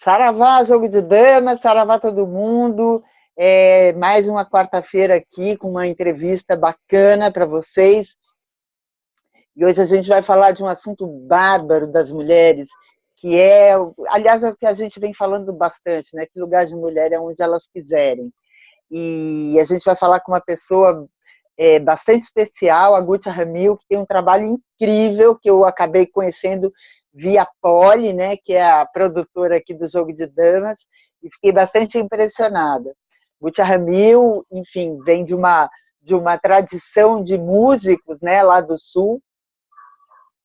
Saravá, jogo de damas, saravá todo mundo. Mais uma quarta-feira aqui com uma entrevista bacana para vocês. E hoje a gente vai falar de um assunto bárbaro das mulheres, que aliás, é o que a gente vem falando bastante, né? Que lugar de mulher é onde elas quiserem. E a gente vai falar com uma pessoa bastante especial, a Gutia Ramil, que tem um trabalho incrível, que eu acabei conhecendo via Poli, né, que é a produtora aqui do Jogo de Damas, e fiquei bastante impressionada. Gutia Ramil, enfim, vem de uma tradição de músicos, né, lá do Sul,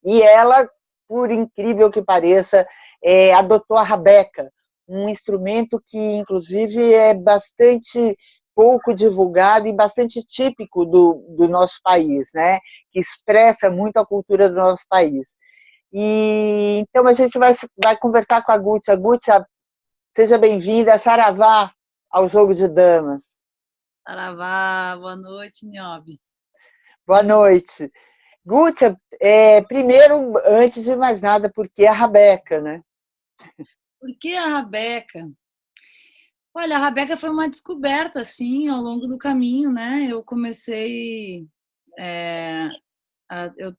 e ela, por incrível que pareça, adotou a rabeca, um instrumento que, inclusive, é bastante pouco divulgado e bastante típico do nosso país, né? Que expressa muito a cultura do nosso país. E então a gente vai conversar com a Gutia. Gutia, seja bem-vinda, saravá ao Jogo de Damas. Saravá, boa noite, Niobe. Boa noite. Gutia, primeiro, antes de mais nada, por que a rabeca, né? Por que a rabeca? Olha, a rabeca foi uma descoberta, assim, ao longo do caminho, né? Eu comecei...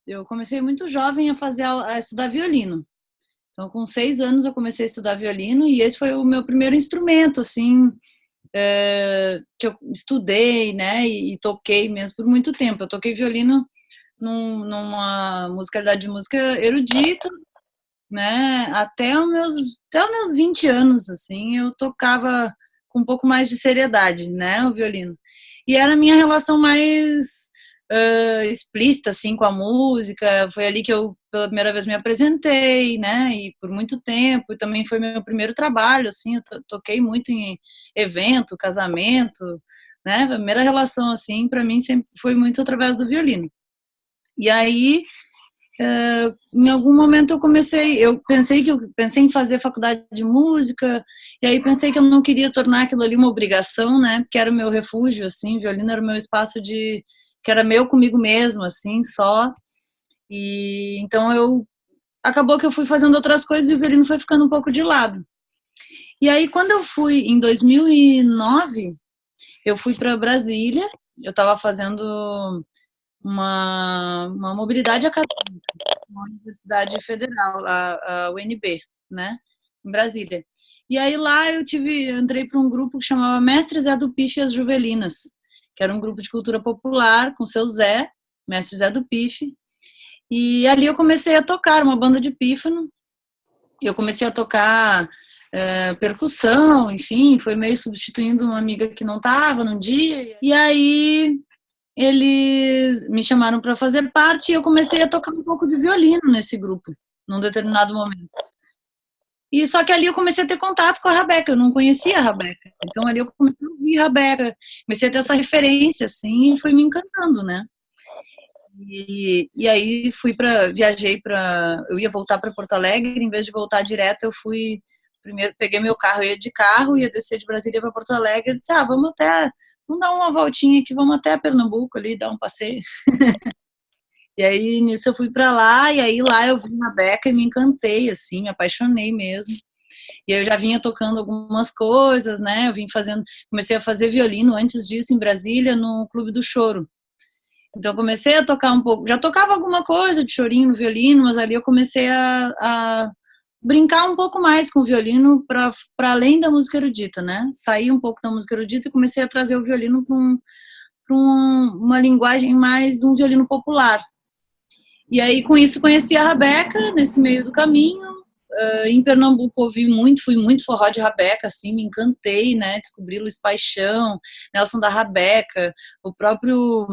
eu comecei muito jovem a estudar violino. Então, com 6 anos, eu comecei a estudar violino e esse foi o meu primeiro instrumento, assim, que eu estudei, né? E toquei mesmo por muito tempo. Eu toquei violino numa musicalidade de música erudita, né? Até os meus 20 anos, assim, eu tocava com um pouco mais de seriedade, né? O violino. E era a minha relação mais explícita, assim, com a música. Foi ali que eu, pela primeira vez, me apresentei, né? E por muito tempo. E também foi meu primeiro trabalho, assim. Eu toquei muito em evento, casamento, né? A primeira relação, assim, para mim sempre foi muito através do violino. E aí em algum momento eu pensei em fazer faculdade de música, e aí pensei que eu não queria tornar aquilo ali uma obrigação, né, porque era o meu refúgio, assim, violino era o meu espaço que era meu comigo mesmo, assim, só, e então acabou que eu fui fazendo outras coisas e o violino foi ficando um pouco de lado. E aí quando eu fui, em 2009, eu fui para Brasília, eu estava fazendo uma mobilidade acadêmica, uma universidade federal, a UNB, né, em Brasília. E aí lá entrei para um grupo que chamava Mestre Zé do Pife e as Juvelinas, que era um grupo de cultura popular com seu Zé, Mestre Zé do Pife. E ali eu comecei a tocar uma banda de pífano. Eu comecei a tocar percussão, enfim, foi meio substituindo uma amiga que não estava num dia. E aí eles me chamaram para fazer parte e eu comecei a tocar um pouco de violino nesse grupo, num determinado momento. E só que ali eu comecei a ter contato com a rabeca, eu não conhecia a rabeca. Então ali eu comecei a ouvir a rabeca, comecei a ter essa referência, assim, e foi me encantando, né? E aí eu ia voltar para Porto Alegre, em vez de voltar direto, eu fui, primeiro peguei meu carro, eu ia de carro, ia descer de Brasília para Porto Alegre, e disse, vamos dar uma voltinha aqui, vamos até Pernambuco ali, dar um passeio. E aí, nisso eu fui para lá, e aí lá eu vi a Beca e me encantei, assim, me apaixonei mesmo. E eu já vinha tocando algumas coisas, né, comecei a fazer violino antes disso em Brasília, no Clube do Choro. Então, eu comecei a tocar um pouco, já tocava alguma coisa de chorinho no violino, mas ali eu comecei a brincar um pouco mais com o violino para além da música erudita, né? Saí um pouco da música erudita e comecei a trazer o violino para uma linguagem mais de um violino popular. E aí, com isso, conheci a rabeca nesse meio do caminho. Em Pernambuco, fui muito forró de rabeca, assim, me encantei, né? Descobri Luiz Paixão, Nelson da Rabeca, o próprio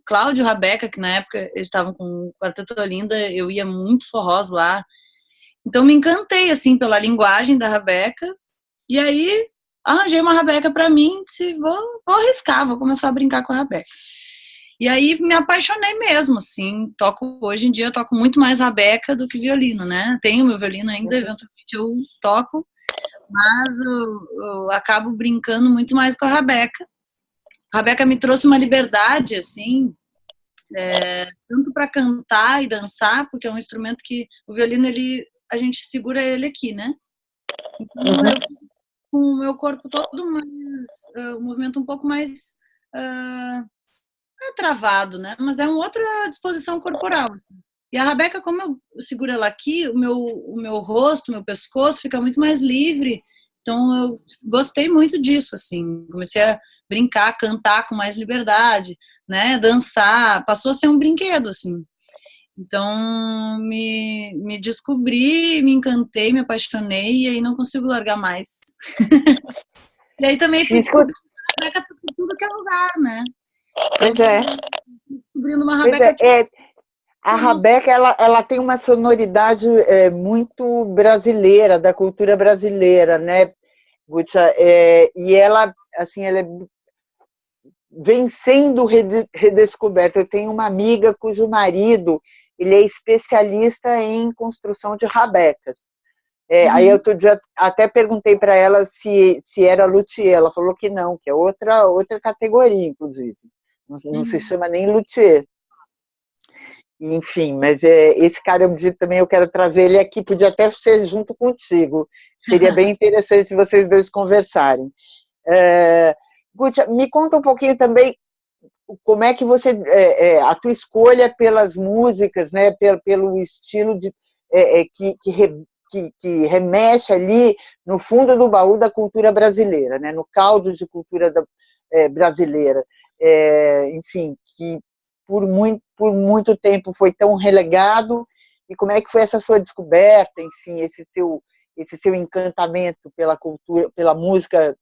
Cláudio Rabeca, que na época eles estavam com o Quarteto Olinda, eu ia muito forrós lá. Então, me encantei, assim, pela linguagem da rabeca. E aí, arranjei uma rabeca para mim, disse, vou arriscar, vou começar a brincar com a rabeca. E aí me apaixonei mesmo, assim, hoje em dia eu toco muito mais rabeca do que violino, né? Tenho meu violino ainda, eventualmente eu toco, mas eu acabo brincando muito mais com a rabeca. A rabeca me trouxe uma liberdade, assim, tanto para cantar e dançar, porque é um instrumento que o violino, a gente segura ele aqui, né? Então, eu fiz com o meu corpo todo mais, um movimento um pouco mais travado, né? Mas é uma outra disposição corporal. Assim. E a rabeca, como eu seguro ela aqui, o meu rosto, o meu pescoço fica muito mais livre. Então, eu gostei muito disso, assim. Comecei a brincar, cantar com mais liberdade, né? Dançar. Passou a ser um brinquedo, assim. Então, me descobri, me encantei, me apaixonei e aí não consigo largar mais. E aí também fui Escuta, descobrindo a Rabeca por tudo que é lugar, né? pois Então, é, descobrindo uma pois Rabeca a que eu não. Rabeca, ela tem uma sonoridade muito brasileira, da cultura brasileira, né, Gutia? E ela, assim, ela vem sendo redescoberta. Eu tenho uma amiga cujo marido, ele é especialista em construção de rabecas. Aí Uhum. outro dia até perguntei para ela se era luthier, ela falou que não, que é outra categoria, inclusive. Não se Uhum. chama nem luthier. Enfim, mas esse cara também eu quero trazer ele aqui, podia até ser junto contigo. Seria bem interessante vocês dois conversarem. Gutia, me conta um pouquinho também como é que você a tua escolha pelas músicas, né, pelo estilo que remexe ali no fundo do baú da cultura brasileira, né, no caldo de cultura brasileira, enfim, que por muito tempo foi tão relegado, e como é que foi essa sua descoberta, enfim, esse seu encantamento pela cultura, pela música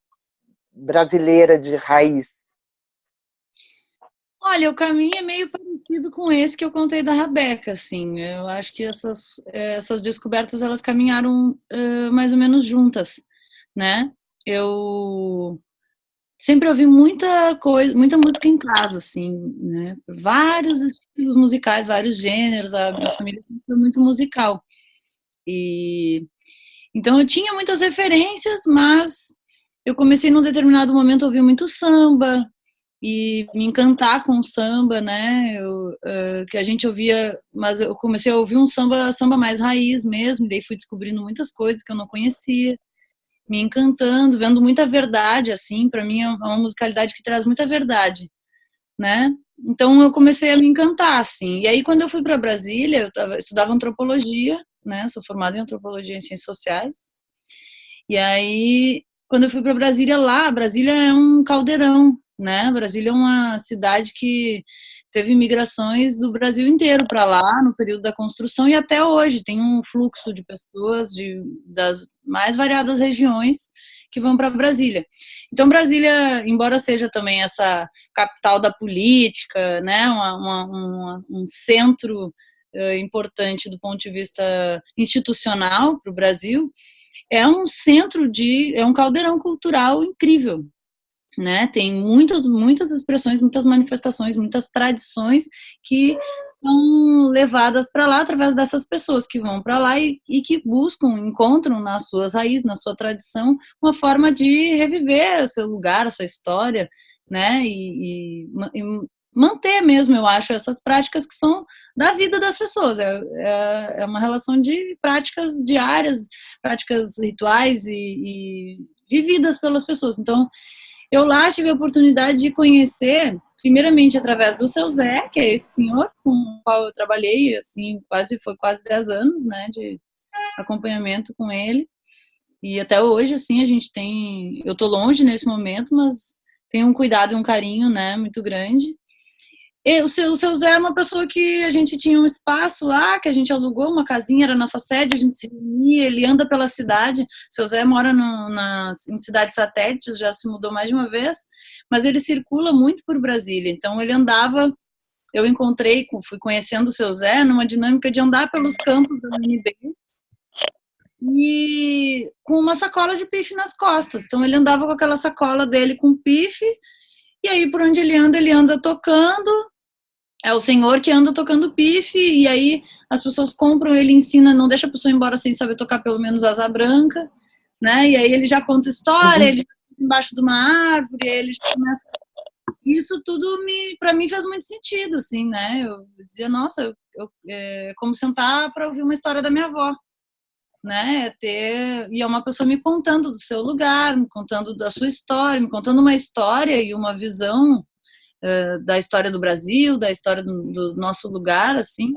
brasileira de raiz? Olha, o caminho é meio parecido com esse que eu contei da Rabeca, assim. Eu acho que essas descobertas elas caminharam mais ou menos juntas, né? Eu sempre ouvi muita coisa, muita música em casa, assim, né? Vários estilos musicais, vários gêneros. A minha família sempre foi muito musical. E então eu tinha muitas referências, mas eu comecei num determinado momento a ouvir muito samba e me encantar com o samba, né? Que a gente ouvia, mas eu comecei a ouvir um samba mais raiz mesmo, e daí fui descobrindo muitas coisas que eu não conhecia, me encantando, vendo muita verdade, assim, para mim é uma musicalidade que traz muita verdade, né? Então eu comecei a me encantar, assim. E aí quando eu fui para Brasília, estudava antropologia, né? Sou formada em antropologia e ciências sociais. E aí, quando eu fui para Brasília, Brasília é um caldeirão, né? Brasília é uma cidade que teve migrações do Brasil inteiro para lá no período da construção e até hoje tem um fluxo de pessoas das mais variadas regiões que vão para Brasília. Então, Brasília, embora seja também essa capital da política, né? Um centro importante do ponto de vista institucional para o Brasil, é um caldeirão cultural incrível, né? Tem muitas expressões, muitas manifestações, muitas tradições que são levadas para lá através dessas pessoas que vão para lá e que buscam, encontram nas suas raízes, na sua tradição, uma forma de reviver o seu lugar, a sua história, né? E manter mesmo, eu acho, essas práticas que são da vida das pessoas. É uma relação de práticas diárias, práticas rituais e vividas pelas pessoas. Então, eu lá tive a oportunidade de conhecer, primeiramente através do seu Zé, que é esse senhor com o qual eu trabalhei, assim, foi quase 10 anos, né, de acompanhamento com ele. E até hoje, assim, eu tô longe nesse momento, mas tem um cuidado e um carinho, né, muito grande. E o seu Zé é uma pessoa que a gente tinha um espaço lá, que a gente alugou uma casinha, era a nossa sede, a gente se reunia, ele anda pela cidade. O seu Zé mora em cidades satélites, já se mudou mais de uma vez, mas ele circula muito por Brasília. Então ele andava, fui conhecendo o seu Zé numa dinâmica de andar pelos campos da UNB e com uma sacola de pife nas costas. Então ele andava com aquela sacola dele com pife, e aí por onde ele anda tocando. É o senhor que anda tocando pife, e aí as pessoas compram, ele ensina, não deixa a pessoa ir embora sem saber tocar pelo menos asa branca, né? E aí ele já conta história, ele já fica embaixo de uma árvore, ele já começa. Isso tudo para mim fez muito sentido, assim, né? Eu dizia, nossa, é como sentar para ouvir uma história da minha avó, né? E é uma pessoa me contando do seu lugar, me contando da sua história, me contando uma história e uma visão da história do Brasil, da história do nosso lugar, assim,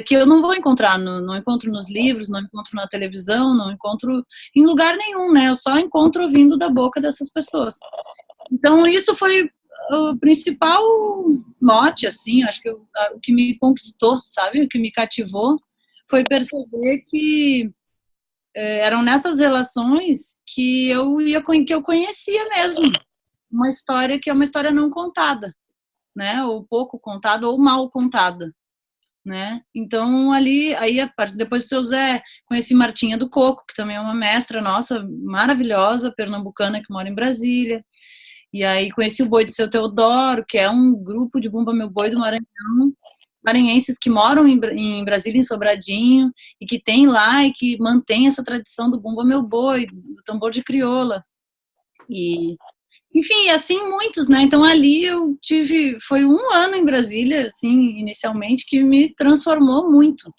que eu não vou encontrar, não encontro nos livros, não encontro na televisão, não encontro em lugar nenhum, né? Eu só encontro ouvindo da boca dessas pessoas. Então, isso foi o principal mote, assim, acho que o que me conquistou, sabe? O que me cativou foi perceber que eram nessas relações que eu conhecia mesmo uma história que é uma história não contada, né? Ou pouco contada ou mal contada, né? Então ali, aí depois do seu Zé, conheci Martinha do Coco, que também é uma mestra nossa, maravilhosa, pernambucana que mora em Brasília. E aí conheci o Boi do Seu Teodoro, que é um grupo de Bumba Meu Boi do Maranhão, maranhenses que moram em Brasília, em Sobradinho, e que tem lá e que mantém essa tradição do Bumba Meu Boi, do tambor de crioula. E, enfim, assim muitos, né? Então ali foi um ano em Brasília, assim, inicialmente, que me transformou muito,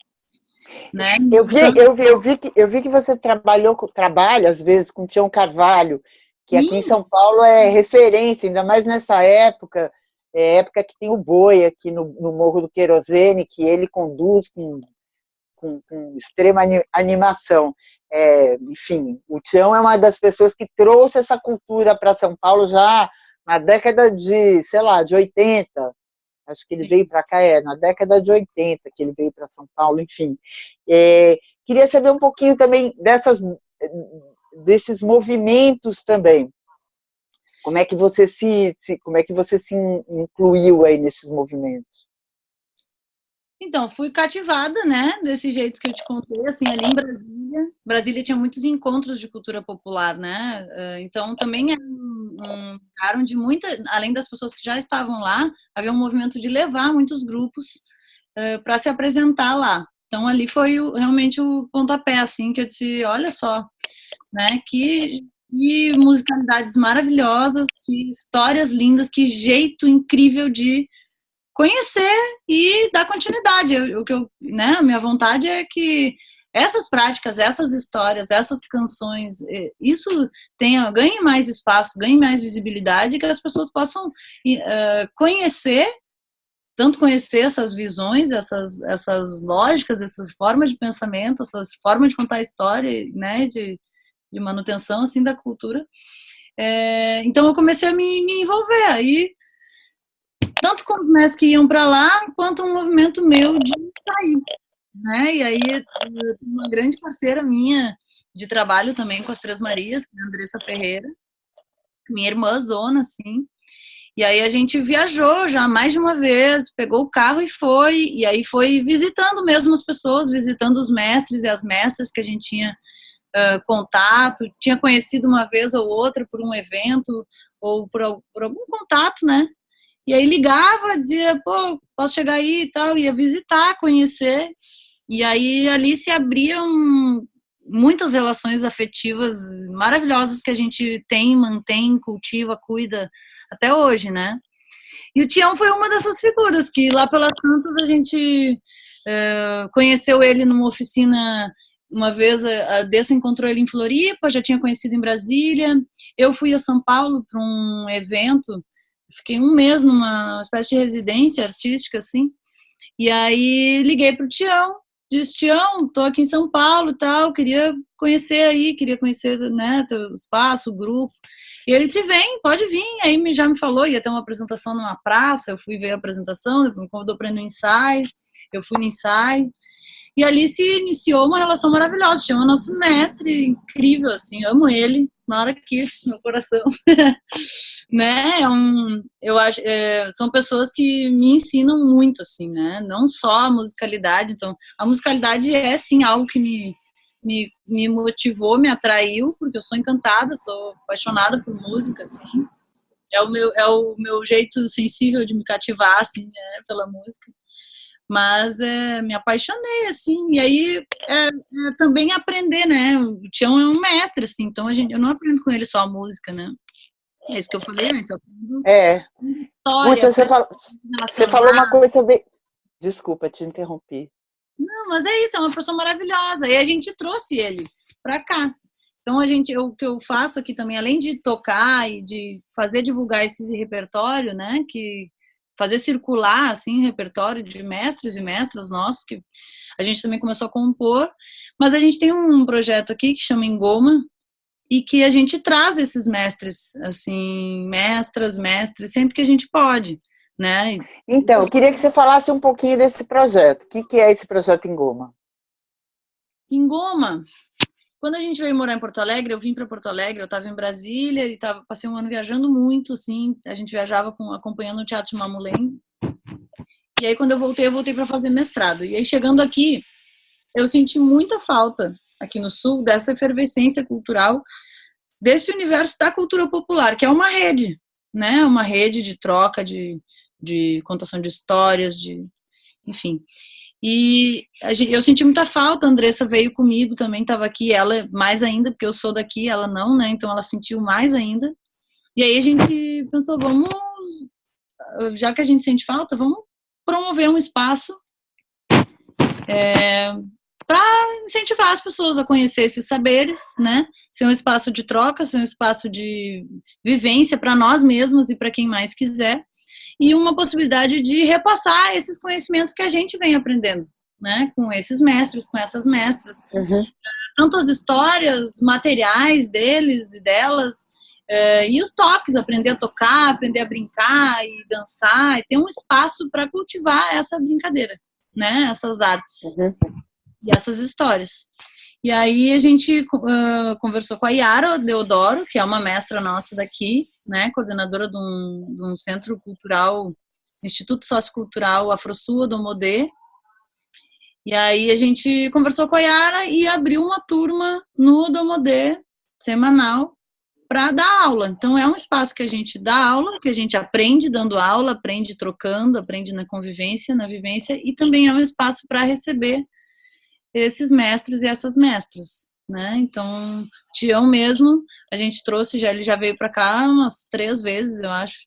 né? Eu vi que você trabalha às vezes com Tião Carvalho, que aqui em Sim. São Paulo é referência, ainda mais nessa época, época que tem o Boi aqui no Morro do Querosene, que ele conduz com extrema animação. Enfim, o Tião é uma das pessoas que trouxe essa cultura para São Paulo já na década de, sei lá, de 80. Acho que ele veio para cá, na década de 80 que ele veio para São Paulo, enfim. Queria saber um pouquinho também desses movimentos também. Como é que você como é que você se incluiu aí nesses movimentos? Então, fui cativada, né, desse jeito que eu te contei, assim, ali em Brasília. Brasília tinha muitos encontros de cultura popular, né? Então, também era um lugar onde além das pessoas que já estavam lá, havia um movimento de levar muitos grupos para se apresentar lá. Então, ali foi realmente o pontapé, assim, que eu disse, olha só, né, que musicalidades maravilhosas, que histórias lindas, que jeito incrível de conhecer e dar continuidade. Né, a minha vontade é que essas práticas, essas histórias, essas canções, isso ganhe mais espaço, ganhe mais visibilidade, que as pessoas possam conhecer essas visões, essas lógicas, essas formas de pensamento, essas formas de contar a história, né, de manutenção assim da cultura. Então eu comecei a me envolver aí, tanto com os mestres que iam para lá, quanto um movimento meu de sair, né? E aí uma grande parceira minha de trabalho também com as Três Marias, a Andressa Ferreira, minha irmã zona, assim. E aí a gente viajou já mais de uma vez, pegou o carro e aí foi visitando mesmo as pessoas, visitando os mestres e as mestras que a gente tinha contato, tinha conhecido uma vez ou outra por um evento ou por algum contato, né? E aí ligava, dizia, pô, posso chegar aí e tal, ia visitar, conhecer. E aí ali se abriam muitas relações afetivas maravilhosas que a gente tem, mantém, cultiva, cuida até hoje, né? E o Tião foi uma dessas figuras que lá pelas tantas a gente conheceu ele numa oficina. Uma vez a Dessa encontrou ele em Floripa, já tinha conhecido em Brasília. Eu fui a São Paulo para um evento, fiquei um mês numa espécie de residência artística, assim. E aí liguei pro Tião, disse, Tião, tô aqui em São Paulo e tal, queria conhecer, né, teu espaço, o grupo. E ele disse, vem, pode vir. Aí já me falou, ia ter uma apresentação numa praça, eu fui ver a apresentação, me convidou para ir no ensaio, eu fui no ensaio. E ali se iniciou uma relação maravilhosa. Tinha o nosso mestre incrível, assim, amo ele, mora aqui no meu coração. Né? Eu acho, são pessoas que me ensinam muito, assim, né? Não só a musicalidade. Então, a musicalidade é, sim, algo que me motivou, me atraiu, porque eu sou encantada, sou apaixonada por música, assim. É o meu jeito sensível de me cativar, assim, né, pela música. Mas me apaixonei, assim, e aí também aprender, né? O Tião é um mestre, assim, então eu não aprendo com ele só a música, né? É isso que eu falei antes, eu aprendo história, Puxa, você falou uma coisa bem. Desculpa, te interrompi. Não, mas é isso, é uma pessoa maravilhosa. E a gente trouxe ele para cá. Então, o que eu faço aqui também, além de tocar e de fazer divulgar esse repertório, né, que fazer circular, assim, repertório de mestres e mestras nossos, que a gente também começou a compor, mas a gente tem um projeto aqui que chama Engoma, e que a gente traz esses mestres, assim, mestras, mestres, sempre que a gente pode, né? Então, eu queria que você falasse um pouquinho desse projeto. O que é esse projeto Engoma? Engoma, quando a gente veio morar em Porto Alegre, eu vim para Porto Alegre, eu estava em Brasília e passei um ano viajando muito, assim, a gente viajava acompanhando o Teatro de Mamulém. E aí, quando eu voltei para fazer mestrado. E aí, chegando aqui, eu senti muita falta, aqui no Sul, dessa efervescência cultural, desse universo da cultura popular, que é uma rede, né? Uma rede de troca, de contação de histórias, enfim. E eu senti muita falta, a Andressa veio comigo também, estava aqui, ela mais ainda, porque eu sou daqui, ela não, né? Então ela sentiu mais ainda. E aí a gente pensou, já que a gente sente falta, vamos promover um espaço para incentivar as pessoas a conhecer esses saberes, né? Ser um espaço de troca, ser um espaço de vivência para nós mesmos e para quem mais quiser. E uma possibilidade de repassar esses conhecimentos que a gente vem aprendendo, né, com esses mestres, com essas mestras. Uhum. Tanto as histórias materiais deles e delas, e os toques, aprender a tocar, aprender a brincar e dançar, e ter um espaço para cultivar essa brincadeira, né, essas artes e essas histórias. E aí a gente conversou com a Yara Deodoro, que é uma mestra nossa daqui, né, coordenadora de um centro cultural, Instituto Sociocultural Afrosul Odomodê. E aí a gente conversou com a Yara e abriu uma turma no Odomodê, semanal, para dar aula. Então é um espaço que a gente dá aula, que a gente aprende dando aula, aprende trocando, aprende na convivência, na vivência, e também é um espaço para receber esses mestres e essas mestras, né? Então, Tião mesmo, a gente trouxe, ele já veio para cá umas 3 vezes, eu acho,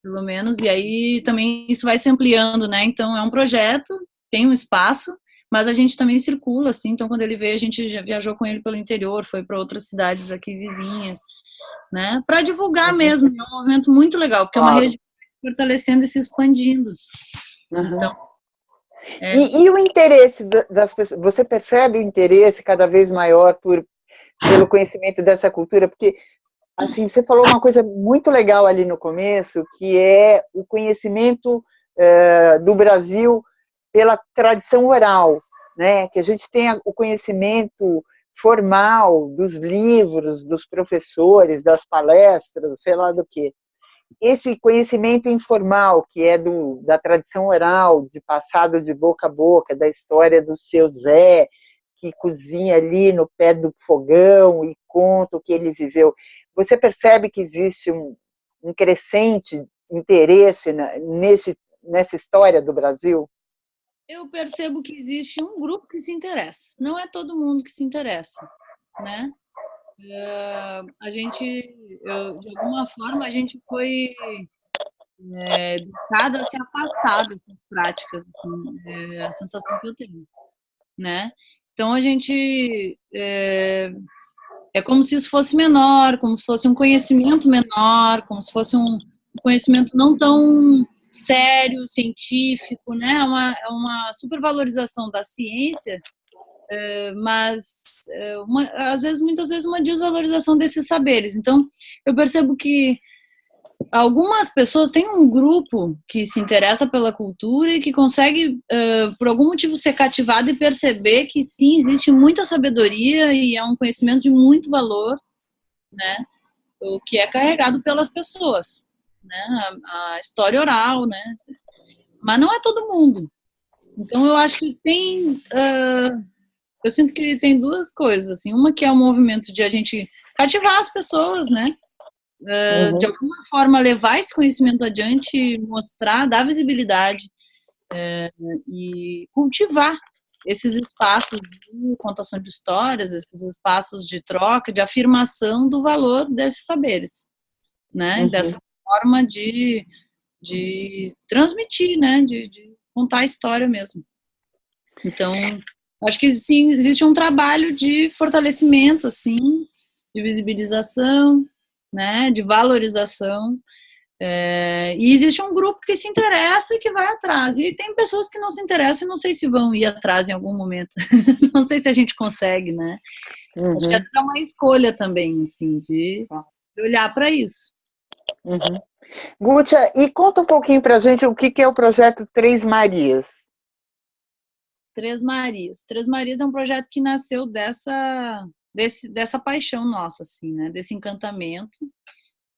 pelo menos, e aí também isso vai se ampliando, né? Então, é um projeto, tem um espaço, mas a gente também circula, assim, então quando ele veio, a gente já viajou com ele pelo interior, foi para outras cidades aqui vizinhas, né? Para divulgar mesmo, é um movimento muito legal, porque é uma rede fortalecendo e se expandindo. Então, E o interesse das pessoas? Você percebe o interesse cada vez maior pelo conhecimento dessa cultura? Porque, assim, você falou uma coisa muito legal ali no começo, que é o conhecimento do Brasil pela tradição oral, né? Que a gente tenha o conhecimento formal dos livros, dos professores, das palestras, sei lá do quê. Esse conhecimento informal, que é da tradição oral, de passado de boca a boca, da história do seu Zé, que cozinha ali no pé do fogão e conta o que ele viveu. Você percebe que existe um crescente interesse nessa história do Brasil? Eu percebo que existe um grupo que se interessa. Não é todo mundo que se interessa, né? De alguma forma, a gente foi educada a se afastar dessas práticas, assim, a sensação que eu tenho, né? Então, a gente é como se isso fosse menor, como se fosse um conhecimento menor, como se fosse um conhecimento não tão sério, científico, né? É uma supervalorização da ciência, mas muitas vezes uma desvalorização desses saberes. Então, eu percebo que algumas pessoas têm um grupo que se interessa pela cultura e que consegue, por algum motivo, ser cativado e perceber que sim, existe muita sabedoria e é um conhecimento de muito valor, né? O que é carregado pelas pessoas, né? A história oral, né? Mas não é todo mundo. Então, eu acho que eu sinto que tem duas coisas, assim, uma que é o movimento de a gente cativar as pessoas, né? De alguma forma levar esse conhecimento adiante, mostrar, dar visibilidade e cultivar esses espaços de contação de histórias, esses espaços de troca, de afirmação do valor desses saberes, né? Dessa forma de transmitir, né? De contar a história mesmo. Então, acho que sim, existe um trabalho de fortalecimento, assim, de visibilização, né, de valorização. E existe um grupo que se interessa e que vai atrás. E tem pessoas que não se interessam e não sei se vão ir atrás em algum momento. Não sei se a gente consegue, né? Uhum. Acho que essa é uma escolha também, assim, de olhar para isso. Uhum. Gútia, e conta um pouquinho para a gente o que é o projeto Três Marias. Três Marias. Três Marias é um projeto que nasceu dessa paixão nossa, assim, né? Desse encantamento.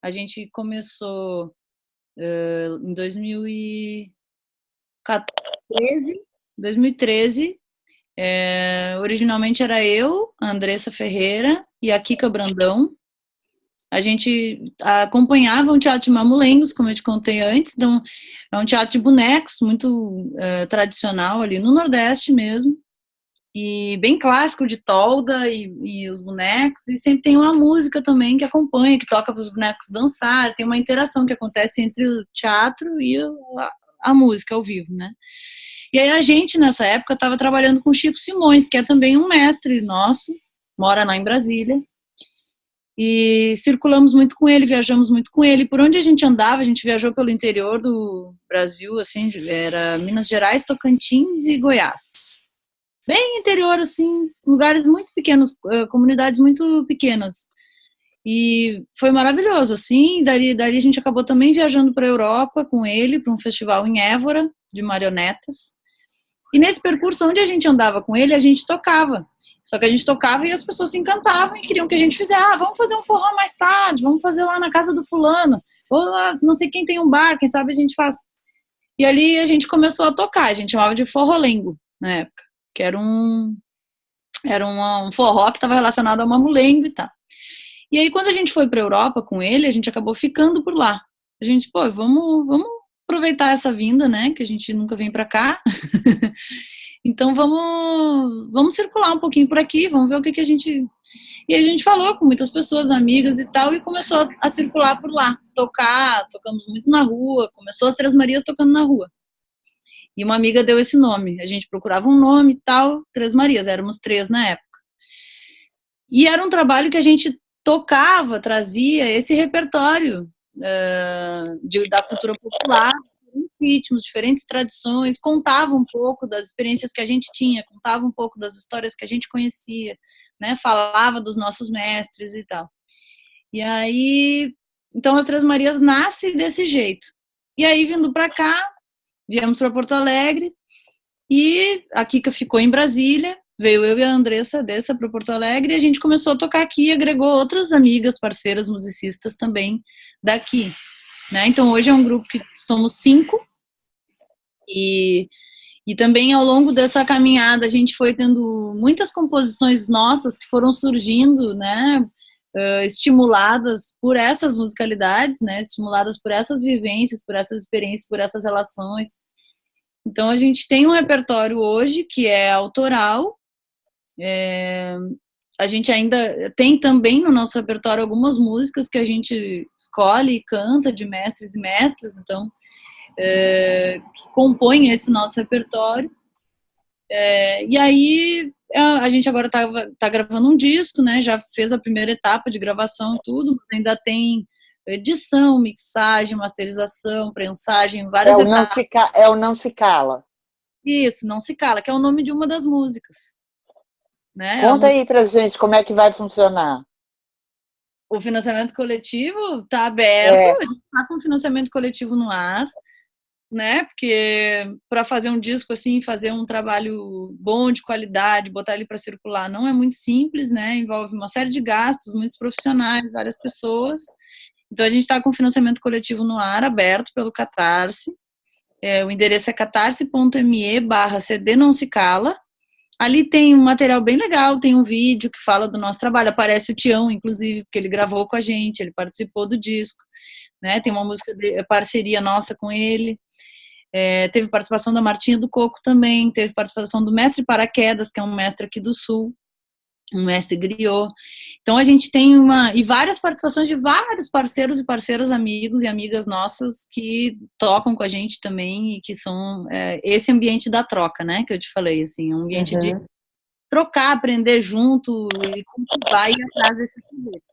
A gente começou em 2013. Originalmente era eu, a Andressa Ferreira e a Kika Brandão. A gente acompanhava um teatro de mamulengos, como eu te contei antes. Então, é um teatro de bonecos, muito tradicional ali no Nordeste mesmo. E bem clássico, de tolda e os bonecos. E sempre tem uma música também que acompanha, que toca para os bonecos dançar. Tem uma interação que acontece entre o teatro e a música ao vivo, né? E aí a gente, nessa época, estava trabalhando com Chico Simões, que é também um mestre nosso, mora lá em Brasília. E circulamos muito com ele, viajamos muito com ele. Por onde a gente andava, a gente viajou pelo interior do Brasil, assim, era Minas Gerais, Tocantins e Goiás. Bem interior, assim, lugares muito pequenos, comunidades muito pequenas. E foi maravilhoso, assim. Dali a gente acabou também viajando para a Europa com ele, para um festival em Évora, de marionetas. E nesse percurso, onde a gente andava com ele, a gente tocava. Só que a gente tocava e as pessoas se encantavam e queriam que a gente fizesse. Vamos fazer um forró mais tarde, vamos fazer lá na casa do fulano. Ou lá, não sei quem tem um bar, quem sabe a gente faz. E ali a gente começou a tocar, a gente chamava de forrolengo na época, que era um forró que estava relacionado ao mamulengo e tal. E aí quando a gente foi para a Europa com ele, a gente acabou ficando por lá. A gente, vamos aproveitar essa vinda, né, que a gente nunca vem para cá. Então vamos circular um pouquinho por aqui, vamos ver o que a gente... E a gente falou com muitas pessoas, amigas e tal, e começou a circular por lá, tocamos muito na rua, começou as Três Marias tocando na rua. E uma amiga deu esse nome, a gente procurava um nome e tal, Três Marias, éramos três na época. E era um trabalho que a gente tocava, trazia esse repertório da cultura popular, diferentes ritmos, diferentes tradições, contava um pouco das experiências que a gente tinha, contava um pouco das histórias que a gente conhecia, né? Falava dos nossos mestres e tal. E aí, então as Três Marias nasce desse jeito. E aí, vindo para cá, viemos para Porto Alegre e a Kika ficou em Brasília. Veio eu e a Andressa dessa para Porto Alegre e a gente começou a tocar aqui e agregou outras amigas, parceiras, musicistas também daqui. Né? Então hoje é um grupo que somos 5 e também ao longo dessa caminhada a gente foi tendo muitas composições nossas que foram surgindo, né? Estimuladas por essas musicalidades, né? Estimuladas por essas vivências, por essas experiências, por essas relações. Então a gente tem um repertório hoje que é autoral. A gente ainda tem também no nosso repertório algumas músicas que a gente escolhe e canta de mestres e mestras, então que compõem esse nosso repertório. E aí a gente agora tá gravando um disco, né? Já fez a primeira etapa de gravação e tudo, mas ainda tem edição, mixagem, masterização, prensagem, várias etapas. É o Não Se Cala. Isso, Não Se Cala, que é o nome de uma das músicas. Né? Conta aí pra gente como é que vai funcionar. O financiamento coletivo está aberto, a gente está com o financiamento coletivo no ar, né? Porque para fazer um disco assim, fazer um trabalho bom, de qualidade, botar ele para circular, não é muito simples, né? Envolve uma série de gastos, muitos profissionais, várias pessoas. Então a gente está com o financiamento coletivo no ar, aberto pelo Catarse. O endereço é catarse.me/CD Não Se Cala. Ali tem um material bem legal, tem um vídeo que fala do nosso trabalho, aparece o Tião, inclusive, porque ele gravou com a gente, ele participou do disco, né? Tem uma música de parceria nossa com ele. Teve participação da Martinha do Coco também, teve participação do Mestre Paraquedas, que é um mestre aqui do Sul. um mestre griot. Então a gente tem e várias participações de vários parceiros e parceiras, amigos e amigas nossas que tocam com a gente também e que são esse ambiente da troca, né, que eu te falei, assim, um ambiente de trocar, aprender junto e cultivar e ir atrás desses CDs.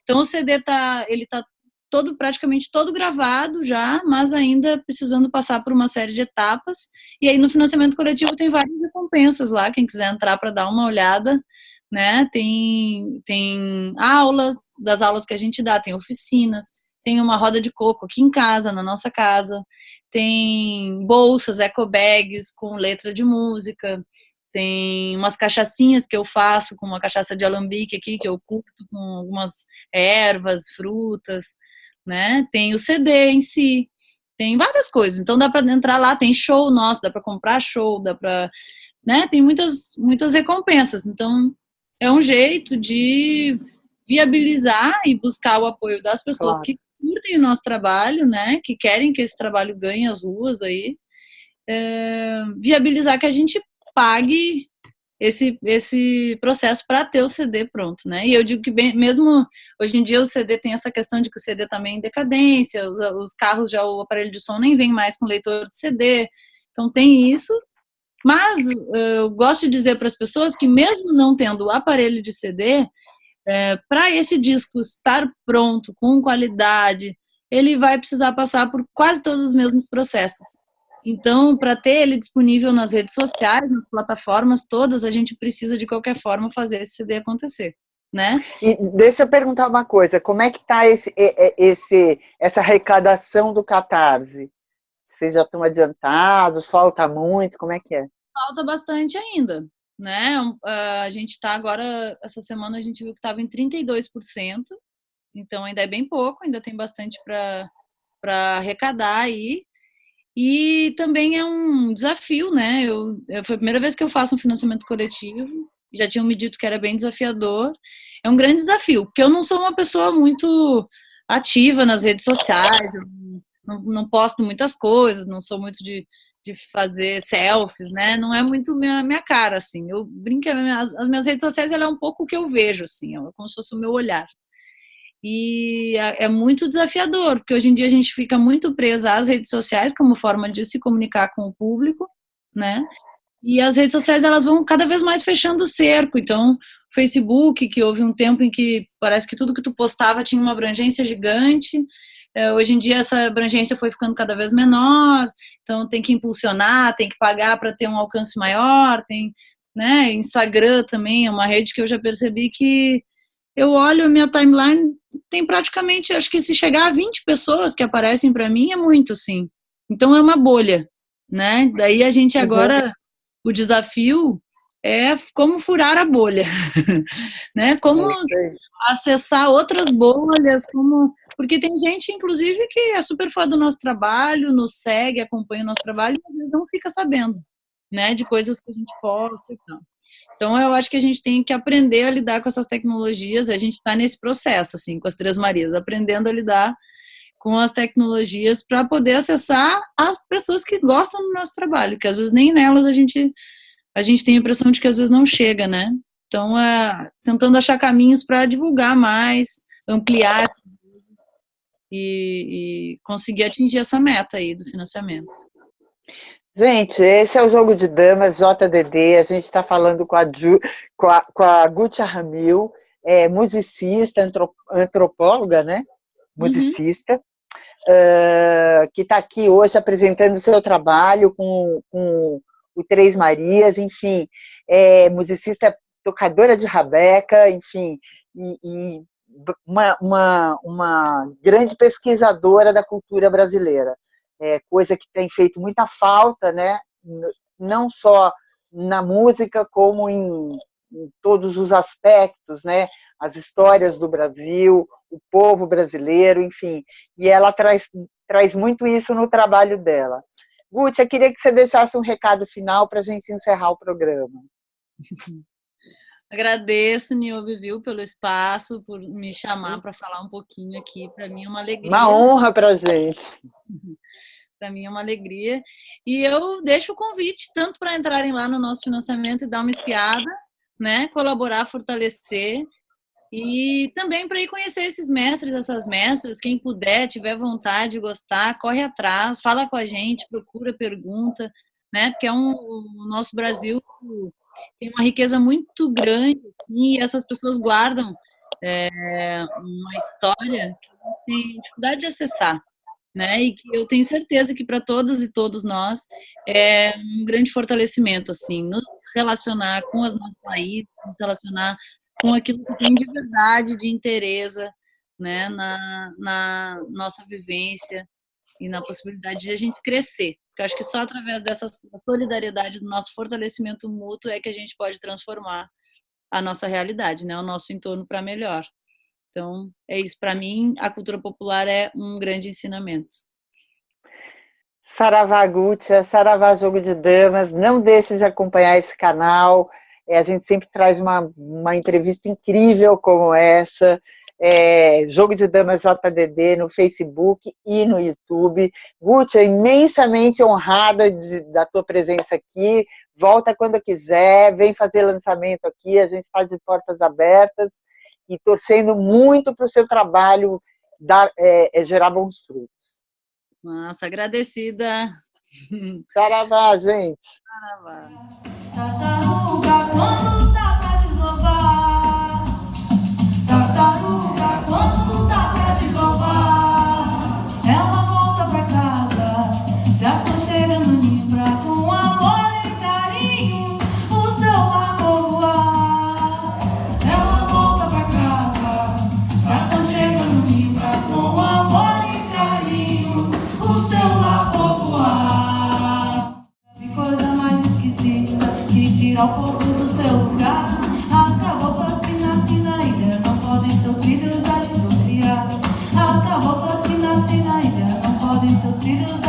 Então o CD ele tá praticamente todo gravado já, mas ainda precisando passar por uma série de etapas. E aí no financiamento coletivo tem várias recompensas lá, quem quiser entrar para dar uma olhada, né? Tem aulas, das aulas que a gente dá, tem oficinas, tem uma roda de coco aqui em casa, na nossa casa, tem bolsas, eco bags com letra de música, tem umas cachaçinhas que eu faço com uma cachaça de alambique aqui, que eu curto com algumas ervas, frutas, né? Tem o CD em si, tem várias coisas. Então dá para entrar lá, tem show nosso, dá para comprar show, dá para, né? Tem muitas recompensas. Então é um jeito de viabilizar e buscar o apoio das pessoas que curtem o nosso trabalho, né? Que querem que esse trabalho ganhe as ruas aí, viabilizar que a gente pague esse processo para ter o CD pronto, né? E eu digo que mesmo hoje em dia o CD tem essa questão de que o CD também é em decadência, os carros já, o aparelho de som nem vem mais com leitor de CD, então tem isso, mas eu gosto de dizer para as pessoas que mesmo não tendo o aparelho de CD, para esse disco estar pronto, com qualidade, ele vai precisar passar por quase todos os mesmos processos. Então, para ter ele disponível nas redes sociais, nas plataformas todas, a gente precisa, de qualquer forma, fazer esse CD acontecer, né? E deixa eu perguntar uma coisa, como é que está essa arrecadação do Catarse? Vocês já estão adiantados? Falta muito? Como é que é? Falta bastante ainda, né? A gente está agora, essa semana a gente viu que estava em 32%, então ainda é bem pouco, ainda tem bastante para arrecadar aí. E também é um desafio, né? Foi a primeira vez que eu faço um financiamento coletivo, já tinham me dito que era bem desafiador. É um grande desafio, porque eu não sou uma pessoa muito ativa nas redes sociais, eu não posto muitas coisas, não sou muito de fazer selfies, né? Não é muito minha cara, assim. Eu brinco, as minhas redes sociais, ela é um pouco o que eu vejo, assim, é como se fosse o meu olhar. E é muito desafiador, porque hoje em dia a gente fica muito presa às redes sociais como forma de se comunicar com o público, né? E as redes sociais, elas vão cada vez mais fechando o cerco. Então, Facebook, que houve um tempo em que parece que tudo que tu postava tinha uma abrangência gigante, hoje em dia essa abrangência foi ficando cada vez menor, então tem que impulsionar, tem que pagar para ter um alcance maior, né? Instagram também é uma rede que eu já percebi que eu olho a minha timeline, tem praticamente, acho que se chegar a 20 pessoas que aparecem para mim, é muito, sim. Então é uma bolha, né? Daí a gente agora, o desafio é como furar a bolha, né? Como acessar outras bolhas, porque tem gente, inclusive, que é super fã do nosso trabalho, nos segue, acompanha o nosso trabalho, mas não fica sabendo, né? De coisas que a gente posta e tal. Então, eu acho que a gente tem que aprender a lidar com essas tecnologias. A gente está nesse processo, assim, com as Três Marias, aprendendo a lidar com as tecnologias para poder acessar as pessoas que gostam do nosso trabalho, que às vezes nem nelas a gente tem a impressão de que às vezes não chega, né? Então, tentando achar caminhos para divulgar mais, ampliar e conseguir atingir essa meta aí do financiamento. Gente, esse é o Jogo de Damas, JDD, a gente está falando com a Gutia Ramil, musicista, antropóloga, né? Musicista, que está aqui hoje apresentando o seu trabalho com o Três Marias, enfim, musicista, tocadora de rabeca, enfim, e uma grande pesquisadora da cultura brasileira. Coisa que tem feito muita falta, né? Não só na música, como em todos os aspectos, né? As histórias do Brasil, o povo brasileiro, enfim. E ela traz muito isso no trabalho dela. Gutia, queria que você deixasse um recado final para a gente encerrar o programa. Agradeço, Niobe, viu, pelo espaço, por me chamar para falar um pouquinho aqui. Para mim é uma alegria. Uma honra para a gente. Para mim é uma alegria. E eu deixo o convite tanto para entrarem lá no nosso financiamento e dar uma espiada, né? Colaborar, fortalecer e também para ir conhecer esses mestres, essas mestras. Quem puder, tiver vontade, gostar, corre atrás, fala com a gente, procura, pergunta, né? Porque o nosso Brasil tem uma riqueza muito grande e essas pessoas guardam uma história que a gente tem dificuldade de acessar, né? E que eu tenho certeza que para todas e todos nós é um grande fortalecimento, assim, nos relacionar com as nossas raízes, nos relacionar com aquilo que tem de verdade, de interesse, né? Na nossa vivência e na possibilidade de a gente crescer. Porque eu acho que só através dessa solidariedade, do nosso fortalecimento mútuo, é que a gente pode transformar a nossa realidade, né? O nosso entorno para melhor. Então, é isso. Para mim, a cultura popular é um grande ensinamento. Saravá Gútia, Saravá Jogo de Damas, não deixe de acompanhar esse canal. A gente sempre traz uma entrevista incrível como essa. Jogo de Damas JDD no Facebook e no YouTube. Gútia, imensamente honrada da tua presença aqui. Volta quando quiser, vem fazer lançamento aqui. A gente está de portas abertas e torcendo muito para o seu trabalho gerar bons frutos. Nossa, agradecida. Saravá, gente. Saravá. Tartaruga, quando tá pra desovar. Tartaruga, quando tá pra desovar. Ela volta pra casa, se aconchega no ninho pra com amor e carinho o seu lar povoar. Ela volta pra casa, se aconchega no ninho pra com amor e carinho o seu lar povoar. Que coisa mais esquisita que tira o povo do seu lugar. As caboclas que nascem na ilha não podem seus filhos ali procriar. As caboclas que nascem na ilha não podem seus filhos